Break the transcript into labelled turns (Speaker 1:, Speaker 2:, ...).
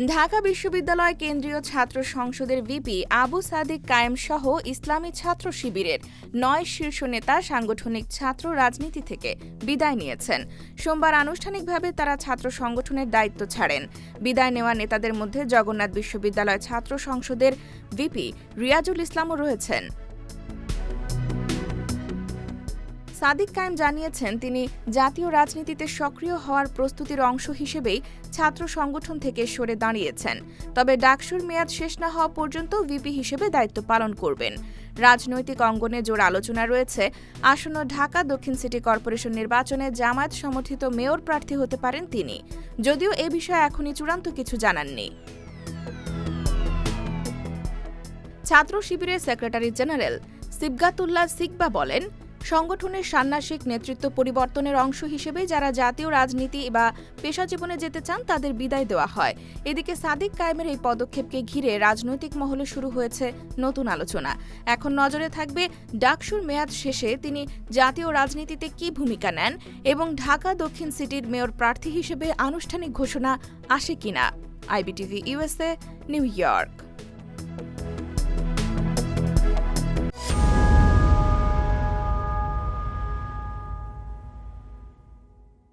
Speaker 1: ঢাকা বিশ্ববিদ্যালয় কেন্দ্রীয় ছাত্র সংসদের ভিপি আবু সাদিক কায়েম সহ ইসলামী ছাত্র শিবিরের ৯ শীর্ষ নেতা সাংগঠনিক ছাত্র রাজনীতি থেকে বিদায় নিয়েছেন। সোমবার আনুষ্ঠানিকভাবে তারা ছাত্র সংগঠনের দায়িত্ব ছাড়েন। বিদায় নেওয়া নেতাদের মধ্যে জগন্নাথ বিশ্ববিদ্যালয় ছাত্র সংসদের ভিপি রিয়াজুল ইসলামও রয়েছেন। সাদিক কায়েম জানিয়েছেন, তিনি জাতীয় রাজনীতিতে সক্রিয় হওয়ার প্রস্তুতির অংশ হিসেবেই ছাত্র সংগঠন থেকে সরে দাঁড়িয়েছেন। তবে ডাকসুর মেয়াদ শেষ না হওয়া পর্যন্ত ভিপি হিসেবে দায়িত্ব পালন করবেন। রাজনৈতিক অঙ্গনে জোর আলোচনা রয়েছে, আসন্ন ঢাকা দক্ষিণ সিটি কর্পোরেশন নির্বাচনে জামায়াত সমর্থিত মেয়র প্রার্থী হতে পারেন তিনি, যদিও এ বিষয়ে এখনই চূড়ান্ত কিছু জানাননি। ছাত্র শিবিরের সেক্রেটারি জেনারেল সিবগাতুল্লাহ সিকবা বলেন, সংগঠনের ষান্মাসিক নেতৃত্ব পরিবর্তনের অংশ হিসেবে যারা জাতীয় রাজনীতি বা পেশা জীবনে যেতে চান তাদের বিদায় দেওয়া হয়। এদিকে সাদিক কায়েমের এই পদক্ষেপকে ঘিরে রাজনৈতিক মহলে শুরু হয়েছে নতুন আলোচনা। এখন নজরে থাকবে ডাকসুর মেয়াদ শেষে তিনি জাতীয় রাজনীতিতে কী ভূমিকা নেন এবং ঢাকা দক্ষিণ সিটির মেয়র প্রার্থী হিসেবে আনুষ্ঠানিক ঘোষণা আসে কিনা। IBTV USA, new York.